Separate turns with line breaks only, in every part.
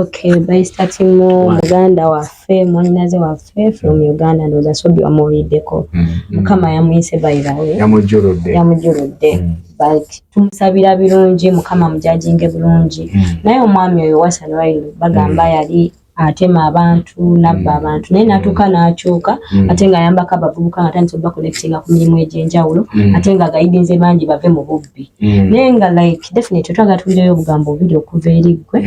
Okay, by starting more Muganda waffe, mwaninaze waffe from Uganda ndoza Sobbi wamawuliddeko. Mukama yamuyise bayirawe. Yamujjuludde. But tumusabira birungi, Mukama mujajinge bulungi. Naye omwami oyo Wasanwailu bagamba yali atema abantu, nabba abantu. Naye natuuka n'akyuka, ate nga ayambako abavubuka nga tandise obba connectinga ku mirimu egy'enjawulo, ate nga gayidinze bangi bave mu bubbi. Naye nga like definitely twagala tuwulireyo obugambo bubiri okuva eri ggwe,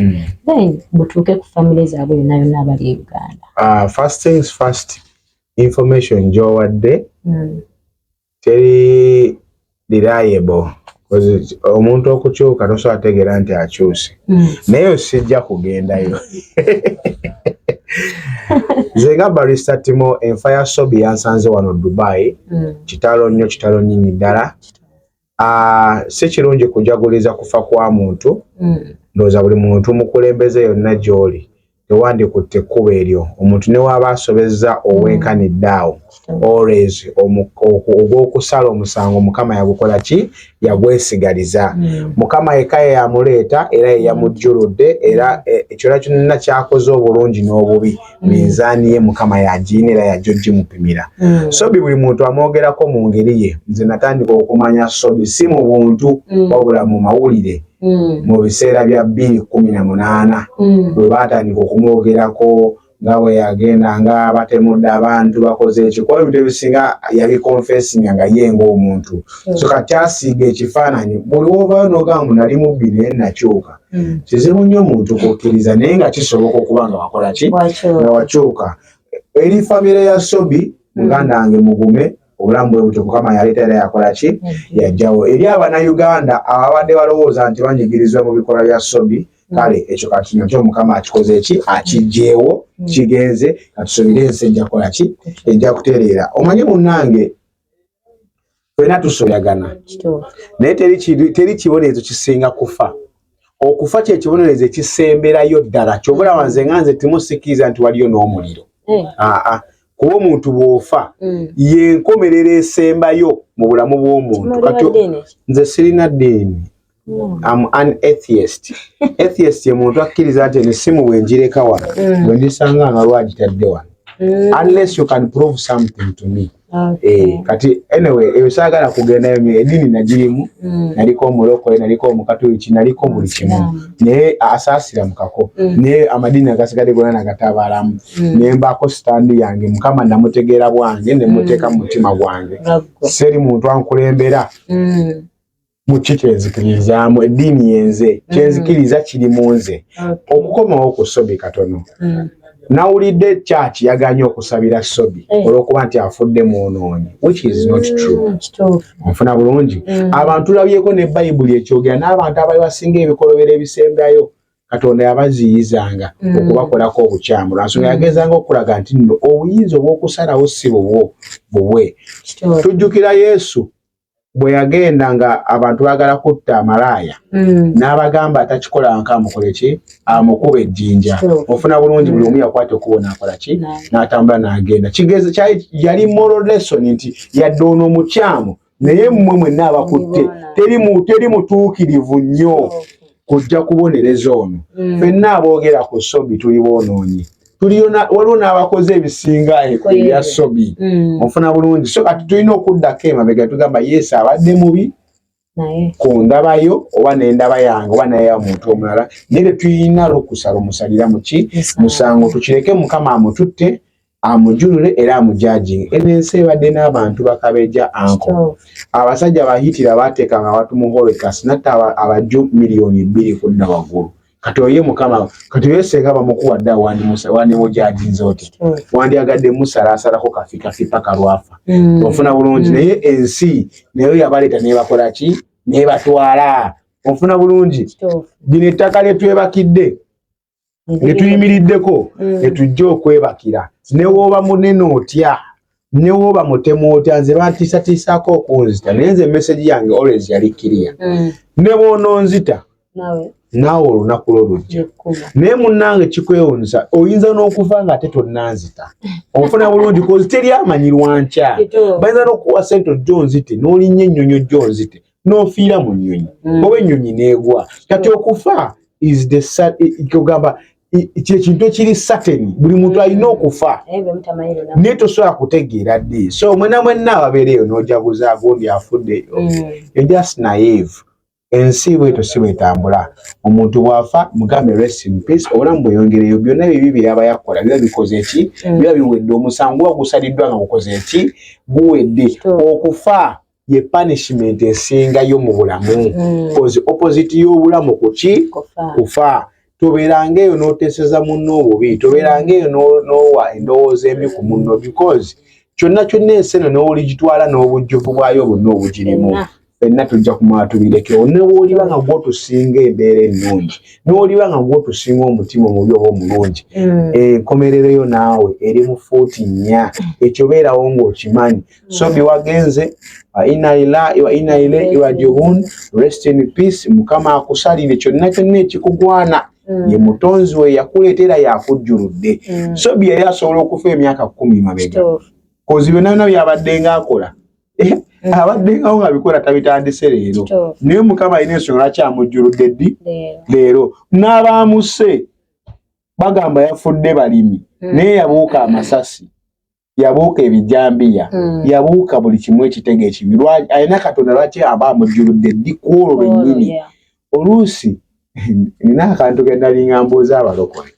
then butuuke ku family zaabwe yonna yonna abali e Uganda.
First things first, information gy'owadde teri reliable. Omuntu okukyuka tosobola kutegeera nti akyuse. Naye sijja kugendayo. Nze nga barista Timo enfa ya Sobbi yansanze wano Dubai. Kitalo nnyo, kitalo nnyingi ddala. Si kirungi kujaguliza kufa kwa muntu. Ndowooza buli muntu mukulembeze yonna gy'oli tewandikutte ekkubo eryo. Omuntu ne waba asobezza obwenkanidde awo always ogw'okusala omusango Mukama yagukola ki? Yagwesigaliza. Mukama yekka ye yamuleeta era ye yamujjuludde era ekyo kyonna kyakoze obulungi n'obubi minzaani ye Mukama yagiina era yajja ogimupimira. Sobbi buli muntu amwogerako mu ngeri ye. Nze natandika okumanya Sobbi si mu buntu wabula mu mawulire. Mu biseera bya 2018 bwe baatandika okumwogerako nga bwe yagenda nga batemudde abantu bakoze ekikuba ebintu ebisinga yabikonfesinga nga ye ng'omuntu. So kati asiiga ekifaananyi buli w'ovaayo n'ogamba nali mubbi naye nakyuka. Kizibu nnyo omuntu kukkiriza naye nga kisoboka okuba nga wakola ki? Nga wakyuka. Eri famire ya Sobbi muganda wange mugume obulamu bwe butyo Mukama yaleeta era yakola ki? Yajjawo. Eri Abannayuganda ababadde balowooza nti banyigirizwa mu bikolwa bya Sobbi, kale ekyo kati nakyo Mukama akikoze ki? Akiggyeewo, kigenze, katusobire ensi ejja kukola ki? Ejja kutereera. Omanyi munnange, ffenna tusoyagana. Naye teri kibonerezo kisinga kufa. Okufa kye kibonerezo ekisemberayo ddala. Ky'obulaba nze nga nze timusikiriza nti waliyo n'omuliro. Kuba omuntu bw'ofa ye nkomerero esembayo mu bulamu bw'omuntu. Nze sirina ddiini. I'm an atheist. Atheist ye muntu akkiriza nti essimu bw'engireka wano bwe ndisanga nga lwagitadde wano. Unless you can prove something to me. Kati anyway ebisaagala kugendayo nnyo eddiini nagirimu, naliko omulokole, naliko omukatoliki, naliko buli kimu. Naye asaasira mu kako. Naye amadiini agasigadde gonna nagatabaalamu. Ne mbaako sitandi yange Mukama namutegeera bwange ne muteeka mu mutima gwange. Seri muntu ankulembera. Muki kyenzikiririzaamu eddiini yenze kyenzikiriza kiri mu nze. Okukomawo ku Sobbi katono. Nawulidde church yaganye okusabira Sobbi olw'okuba nti afudde mwonoonyi, which is not true. Nfuna bulungi. Abantu labyeko ne Bayibuli ekyogera n'abantu abali basinga ebikolobero ebisembayo Katonda yabaziyizanga okubakolako obukyamu. Lwansonga yagezanga okulaga nti nno obuyinza obw'okusalawo si bubwe. Tujjukira Yesu bwe yagenda nga abantu bagala kutta amalaaya n'abagamba atakikola nka amukole ki? Amukuba ejjinja. Ofuna bulungi buli omu yakwata okubo n'akola ki? N'atambula n'agenda. Kigeze yali moral lesson nti yadde ono omukyamu naye mmwe mwenna abakutte teri mutuukirivu nnyo kujja kubonereza ono. Ffenna aboogera ku Sobbi tuli boonoonyi. Waliwo n'abakoze ebisinga ebya Sobbi. Ofuna bulungi. So kati tulina okuddako emabega tugamba Yesu abadde mubi ku ndabayo oba n'endaba yange oba naye omuntu omulala. Naye tetulina lukusa lumusalira muki? Musango. Tukireke Mukama amututte, amujulule era amujajinge. Ensi ebadde n'abantu bakabeja anko. Abasajja bahitira baateekanga abantu mu Holocaust natta abajju miliyoni 2 kudda waggulu. Kati oye Mukama kati yesenga bamukuwadde wandi mujajinze oti. Wandyagadde musalasalako kafi paka lwafa. Ofuna bulungi. Naye ensi nayo yabaleeta nebakola ki? Nebatwala. Ofuna bulungi. Bino ettaka lyetwebakidde lyetuyimiriddeko lyetujja okwebakira. Ne wooba munene otya, ne wooba mutemu otya, nze bantiisatiisaako okunzita naye nze message yange always yali clear. Ne bw'ononzita naawe olunaku lw'olujja. Naye munnange kikwewuunyisa oyinza n'okufa nga ate tonnanzita. Ofuna bulungi kozi teri amanyirwa nkya. Bayinza n'okuwa ssente ojja onzite n'olinnya ennyonyi ojja onzite n'ofiira mu nnyonyi oba ennyonyi n'egwa. Kati okufa is the kugamba kintu kiri certain buli muntu alina okufa naye tosobola kutegeera ddi so mwena ababeereyo n'ojaguza agundi afuddeyo just naive ensi bwetyo si bwetambula omuntu bw'afa mugambe rest in peace obulamu bweyongereyo byonna bibi byaba yakola biba bikoze eki biba biwedde omusango gusaliddwa nga gukoze eki guwedde okufa ye punishment esingayo mu bulamu cause opposite y'obulamu kuki kufa tobeerangeeyo n'oteeseza munno obubi tobeerangeeyo n'owa endowooza embi ku munno because kyonna ensi eno n'oligitwala n'obujjuvu bwayo bonna obugirimu fenna tujja kumala tubirekeo n'oliba nga gwotusinga embeera ennungi n'oliba nga gwotusinga omutima omubi oba omulungi enkomerereyo naawe eri mu fuuti 4 ekyo beerawo ng'okimanyi Sobbi wagenze inna lillahi wa inna ilaihi raji'un rest in peace mukama akusalire kyonna ekikugwana ye mutonzi we yakuleetera yakujjuludde Sobbi yali asobola okufa emyaka 10 mabega kozi byonna byabadde ng'akola abadde ngawo nga bikola tabitandise leero naye mukama alina ensonga kyamujjuludde ddi leero n'abaamuse bagamba yafudde balimi naye yabuuka amasasi yabuuka ebijambiya yabuuka buli kimu ekitege ekibi alina Katonda lwaki aba amujjuludde ddi ku olwo lwennyini oluusi nina akantu ke nalinga mbuuza abalokole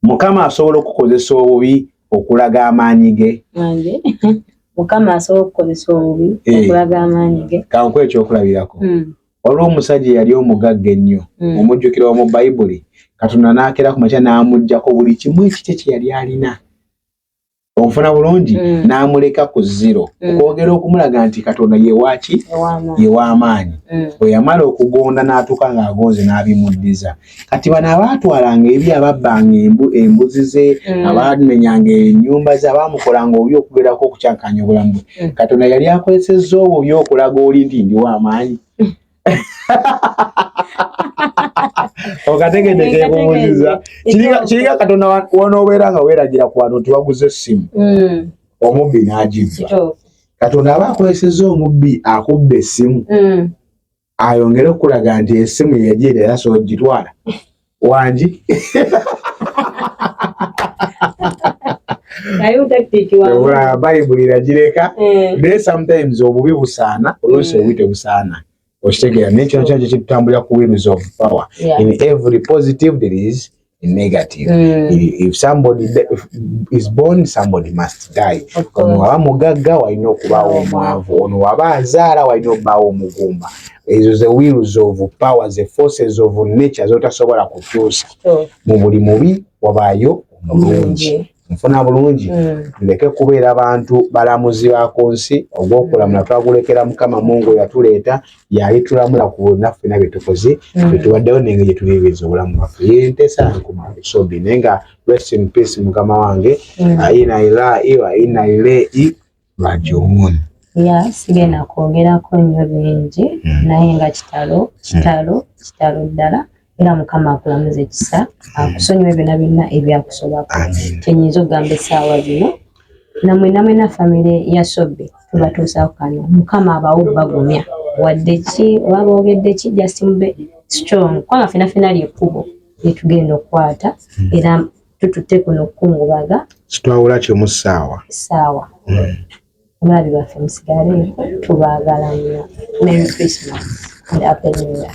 mukama asobola okukozesa obubi okulaga amaanyi ge
mukama asobola okukozesa obubi okulaga amaanyi ge
kankuwa ekyokulabirako olwo omusajja yali omugagga ennyo omujjukira mu Bayibuli Katonda n'akera ku makya n'amuggyako buli kimu ekite kye yali alina onfuna bulungi n'amuleka ku 0 okwogera okumulaga nti Katonda yewaaki yew'amaanyi bwe yamala okugonda n'atuuka ng'agonze n'abimuddiza kati bano abaatwalanga ebi ababbanga embuzi ze abamenyanga ennyumba ze abaamukolanga obubi okugerako okukyankanya obulamu bwe Katonda yali akozesezza obubi okulaga oli nti ndiw'amaanyi okategedde kekubuuziza kiriga Katonda wonoobeera nga weeragira ku bantu nti waguze essimu omubbi n'agibba Katonda aba akozesezza omubbi akubba essimu ayongere okulaga nti essimu yeyagiira era so ogitwala wangi Bayibuli iragireka naye sometimes obubi busaana oluusi obubi tebusaana okitegeera naye kino kyakyo kitutambulira ku wheels of power in every positive there is a negative if somebody is born somebody must die ono waba mugagga walina okubaawo omwavu ono waba azaala walina okubaawo omugumba ezo ze wheels of power the forces of nature zotasobola kukyusa mu buli mubi wabaayo omulungi nfuna bulungi tuleke kubeera abantu balamuzi ba ku nsi ogw'okulamula twagulekera Mukama Mungu yatuleeta yali tulamula ku bonnaffe na byetukoze tetubaddewo n'engeri gye tuliibiriza obulamu bwaffe yentesa nkuma Sobbi naye nga rest in peace mukama wange inna lillahi wa inna ilaihi raji'un
sigenda kwogerako nnyo bingi naye nga kitalo ddala era mukama akulamuza ekisa akusonyiwe byonna ebyakusobako kyenyinza okugamba essaawa zino namwe famire ya Sobbi tubatuusaako kano mukama abawo bagumya wadde ki oba boogedde ki just mube strong kubanga fenafena lyekkubo lyetugenda okukwata era tututte kuno okukungubaga
kitwawula kimu ssaawa
omulabi baffe musigale tubaagala nnyo Merry Christmas and Happy New Year.